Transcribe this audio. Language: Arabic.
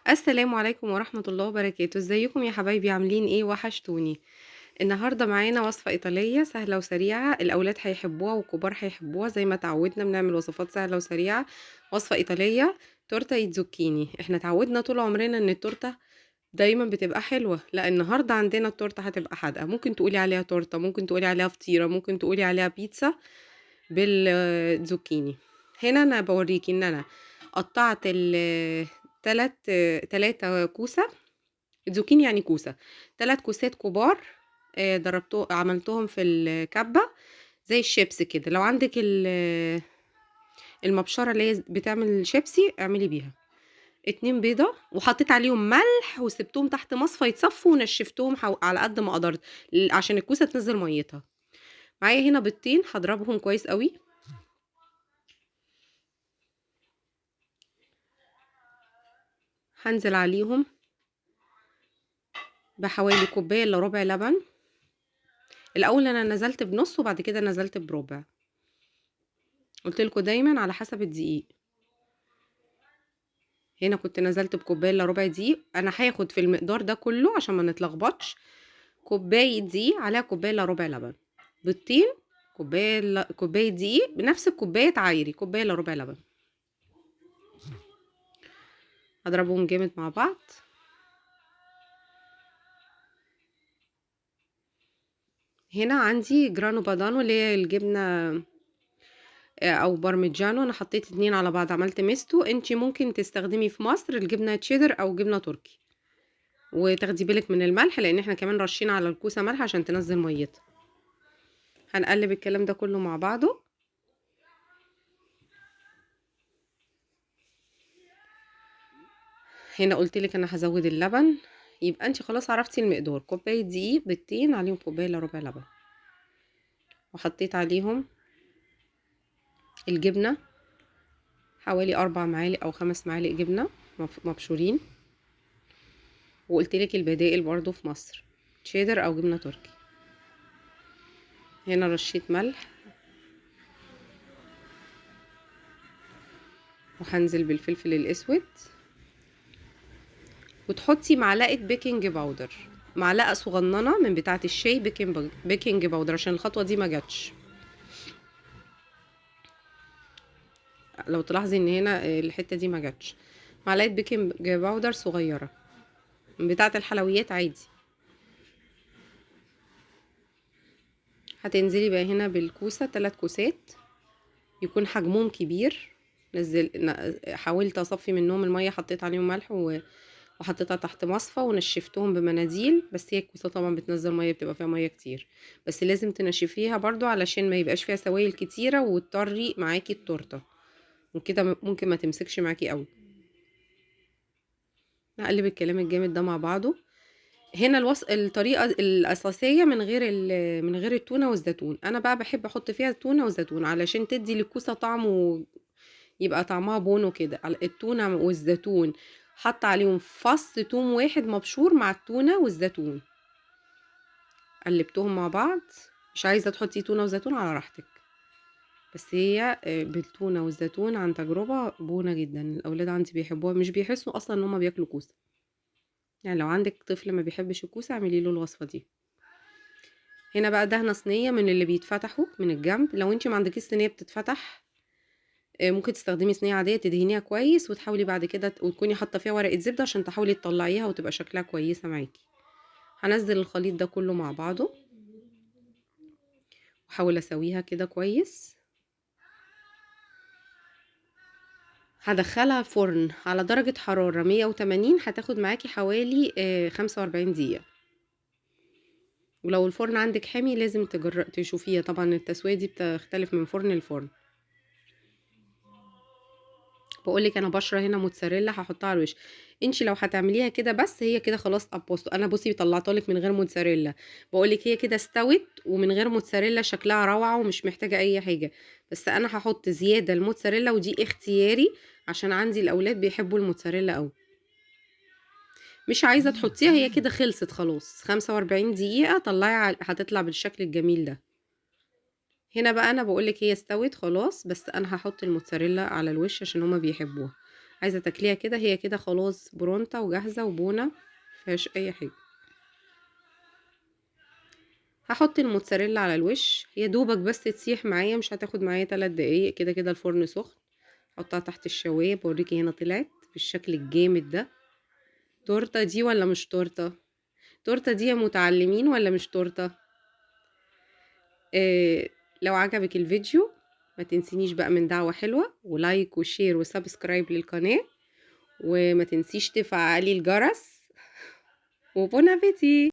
السلام عليكم ورحمة الله وبركاته، ازيكم يا حبايبي عاملين ايه؟ وحشتوني. النهاردة معانا وصفة إيطالية سهلة وسريعة، الأولاد هيحبوها والكبار هيحبوها زي ما اتعودنا بنعمل وصفات سهلة وسريعة. وصفة إيطالية، تورتة زوكيني. احنا اتعودنا طول عمرنا ان التورتة دايما بتبقى حلوة، لا النهاردة عندنا التورتة هتبقى حادقة. ممكن تقولي عليها تورتة، ممكن تقولي عليها فطيرة، ممكن تقولي عليها بيتزا بالزوكيني. هنا انا بوريكي ان انا قطعت تلات تلاتة كوسة زوكيني، يعني كوسة 3 كوسات كبار. عملتهم في الكبة زي الشيبس كده. لو عندك المبشرة اللي هي بتعمل شيبسي اعملي بيها. 2 بيضة، وحطيت عليهم ملح وسبتهم تحت مصفى يتصفوا، ونشفتهم على قد ما قدرت عشان الكوسة تنزل ميتها. معايا هنا بيضتين هضربهم كويس قوي. هنزل عليهم بحوالي كوباية الا ربع لبن. الاول انا نزلت بنص وبعد كده نزلت بربع، قلت لكم دايما على حسب الدقيق. هنا كنت نزلت بكوبايه الا ربع دقيق. انا هاخد في المقدار ده كله عشان ما نتلخبطش كوبايه دقيق عليها كوبايه الا ربع لبن. بيضتين، كوبايه دقيق بنفس الكوبايه عايري كوبايه الا ربع لبن. هضربهم جامد مع بعض. هنا عندي جرانو بادانو اللي هي الجبنه او بارميجانو. انا حطيت 2 على بعض عملت ميستو. انتي ممكن تستخدمي في مصر الجبنه تشيدر او جبنه تركي، وتاخدي بالك من الملح لان احنا كمان رشين على الكوسه ملح عشان تنزل ميتها. هنقلب الكلام ده كله مع بعضه. هنا قلت لك انا هزود اللبن، يبقى انت خلاص عرفتي المقدار. كوبايه دقيق، بيضتين عليهم كوبايه الا ربع لبن، وحطيت عليهم الجبنه حوالي 4 معالق او 5 معالق جبنه مبشورين. وقلت لك البدائل برضو في مصر تشيدر او جبنه تركي. هنا رشيت ملح، وهنزل بالفلفل الاسود، وتحطي معلقه بيكنج باودر، معلقه صغننه من بتاعه الشاي بيكنج باودر عشان الخطوه دي ما جاتش. لو تلاحظي ان هنا الحته دي ما جاتش، معلقه بيكنج باودر صغيره من بتاعه الحلويات عادي. هتنزلي بقى هنا بالكوسه 3 كوسات يكون حجمهم كبير. حاولت اصفي منهم الميه، حطيت عليهم ملح وحطيتها تحت مصفى ونشفتهم بمناديل. بس هي الكوسه طبعا بتنزل ميه، بتبقى فيها ميه كتير، بس لازم تنشفيها برضو علشان ما يبقاش فيها سوائل كتيره وتطري معاكي التورته، وكده ممكن ما تمسكش معاكي قوي. نقلب الكلام الجامد ده مع بعضه. هنا الطريقه الاساسيه من غير التونه والزيتون. انا بقى بحب احط فيها تونه وزيتون علشان تدي للكوسه طعم يبقى طعمها بونو كده. التونه والزيتون حط عليهم فص توم واحد مبشور مع التونه والزيتون، قلبتهم مع بعض. مش عايزه تحطي تونه وزيتون على راحتك، بس هي بالتونه والزيتون عن تجربه بونه جدا. الاولاد عندي بيحبوها، مش بيحسوا اصلا ان هم بياكلوا كوسه. يعني لو عندك طفل ما بيحبش الكوسه اعملي له الوصفه دي. هنا بقى دهنه صينيه من اللي بيتفتحوا من الجنب. لو انت ما عندكيش صينيه بتتفتح ممكن تستخدمي صينيه عاديه تدهنيها كويس، وتحاولي بعد كده وتكوني حاطه فيها ورقه زبده عشان تحاولي تطلعيها وتبقى شكلها كويسه معاكي. هنزل الخليط ده كله مع بعضه، واحاول اسويها كده كويس. هدخلها فرن على درجه حراره 180، هتاخد معاكي حوالي 45 دقيقه. ولو الفرن عندك حامي لازم تشوفيها، طبعا التسويه دي بتختلف من فرن لفرن. بقولك انا بشره هنا موتزاريلا هحطها على الوش. انتي لو هتعمليها كده بس هي كده خلاص ابوستو. انا بصي طلعتها لك من غير موتزاريلا، بقولك هي كده استوت ومن غير موتزاريلا شكلها روعه ومش محتاجه اي حاجه. بس انا هحط زياده الموتزاريلا ودي اختياري عشان عندي الاولاد بيحبوا الموتزاريلا قوي. مش عايزه تحطيها، هي كده خلصت خلاص. 45 دقيقه طلعي هتطلع بالشكل الجميل ده. هنا بقى انا بقولك هي استوت خلاص، بس انا هحط الموتزاريلا على الوش عشان هما بيحبوها. عايزة تاكليها كده، هي كده خلاص برونتا وجاهزة وبونة، مفيهاش اي حاجة. هحط الموتزاريلا على الوش، يا دوبك بس تسيح معايا، مش هتاخد معايا 3 دقايق، كده كده الفرن سخن. احطها تحت الشوايه، بوريكي هنا طلعت بالشكل الجامد ده. تورته دي ولا مش تورته؟ تورته دي يا متعلمين ولا مش تورته؟ لو عجبك الفيديو ما تنسينيش بقى من دعوة حلوة، ولايك وشير وسبسكرايب للقناة، وما تنسيش تفعلي الجرس، وبون ابيتي.